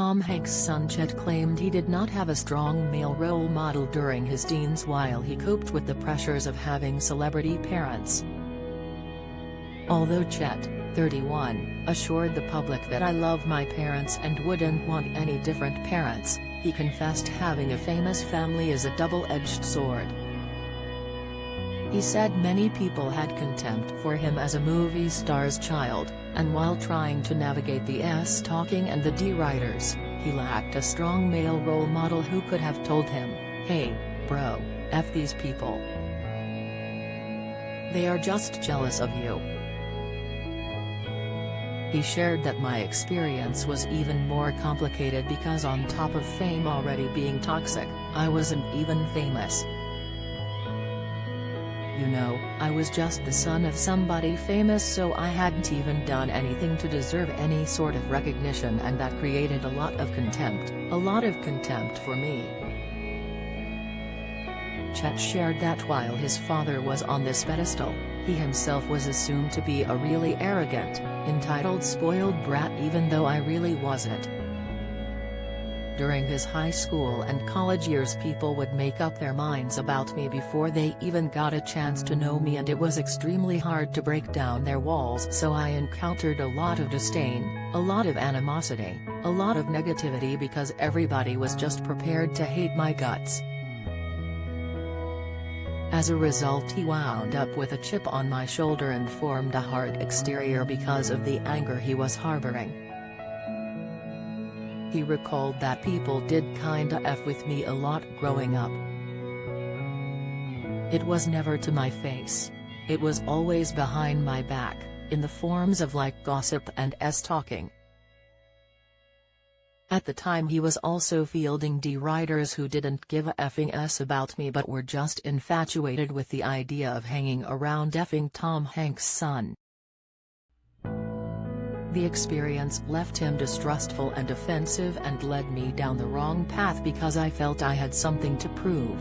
Tom Hanks' son Chet claimed he did not have a strong male role model during his teens while he coped with the pressures of having celebrity parents. Although Chet, 31, assured the public that "I love my parents and wouldn't want any different parents," he confessed having a famous family is a double-edged sword. He said many people had contempt for him as a movie star's child, and while trying to navigate the talking and the deriders, he lacked a strong male role model who could have told him, "Hey, bro, F these people. They are just jealous of you." He shared that my experience was even more complicated because on top of fame already being toxic, I wasn't even famous. "You know, I was just the son of somebody famous, so I hadn't even done anything to deserve any sort of recognition, and that created a lot of contempt for me." Chet shared that while his father was on this pedestal, he himself was assumed to be a really arrogant, entitled spoiled brat, even though I really wasn't. During his high school and college years, people would make up their minds about me before they even got a chance to know me, and it was extremely hard to break down their walls, so I encountered a lot of disdain, a lot of animosity, a lot of negativity because everybody was just prepared to hate my guts. As a result, he wound up with a chip on my shoulder and formed a hard exterior because of the anger he was harboring. He recalled that people did kinda F with me a lot growing up. It was never to my face. It was always behind my back, in the forms of like gossip and talking. At the time he was also fielding deriders who didn't give a effing about me but were just infatuated with the idea of hanging around effing Tom Hanks' son. The experience left him distrustful and offensive and led me down the wrong path because I felt I had something to prove.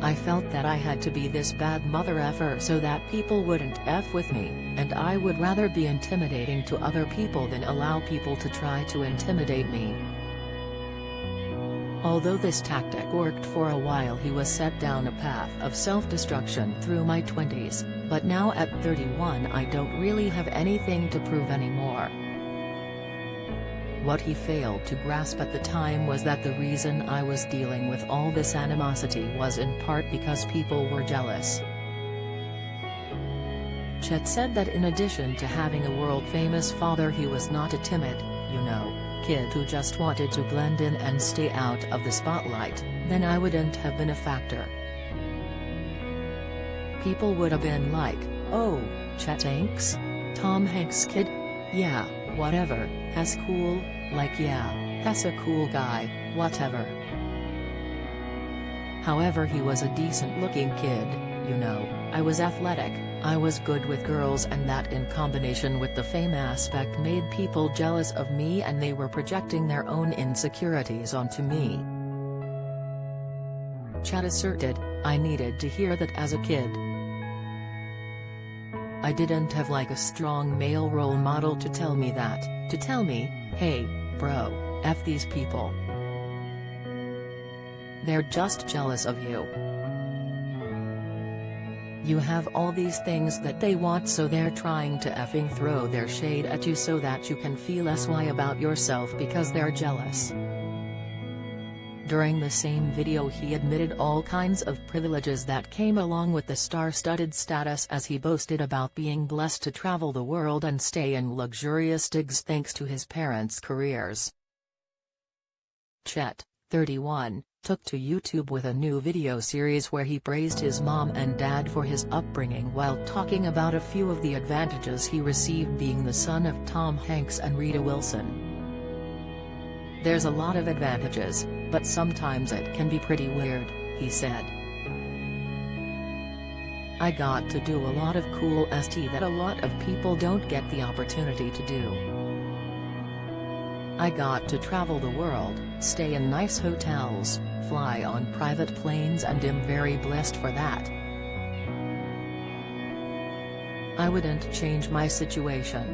I felt that I had to be this bad mother effer so that people wouldn't F with me, and I would rather be intimidating to other people than allow people to try to intimidate me. Although this tactic worked for a while, he was set down a path of self-destruction through my 20s, but now at 31 I don't really have anything to prove anymore. What he failed to grasp at the time was that the reason I was dealing with all this animosity was in part because people were jealous. Chet said that in addition to having a world-famous father, he was not a timid, kid who just wanted to blend in and stay out of the spotlight. Then I wouldn't have been a factor. People would have been like, "Oh, Chet Hanks? Tom Hanks' kid? Yeah, whatever, that's cool, like yeah, that's a cool guy, whatever." However, he was a decent-looking kid, I was athletic, I was good with girls, and that in combination with the fame aspect made people jealous of me, and they were projecting their own insecurities onto me. Chet asserted, "I needed to hear that as a kid. I didn't have like a strong male role model to tell me that, to tell me, hey, bro, F these people. They're just jealous of you. You have all these things that they want, so they're trying to effing throw their shade at you so that you can feel SY about yourself because they're jealous." During the same video, he admitted all kinds of privileges that came along with the star-studded status, as he boasted about being blessed to travel the world and stay in luxurious digs thanks to his parents' careers. Chet, 31, took to YouTube with a new video series where he praised his mom and dad for his upbringing while talking about a few of the advantages he received being the son of Tom Hanks and Rita Wilson. "There's a lot of advantages, but sometimes it can be pretty weird," he said. "I got to do a lot of cool stuff that a lot of people don't get the opportunity to do. I got to travel the world, stay in nice hotels, fly on private planes, and am very blessed for that. I wouldn't change my situation,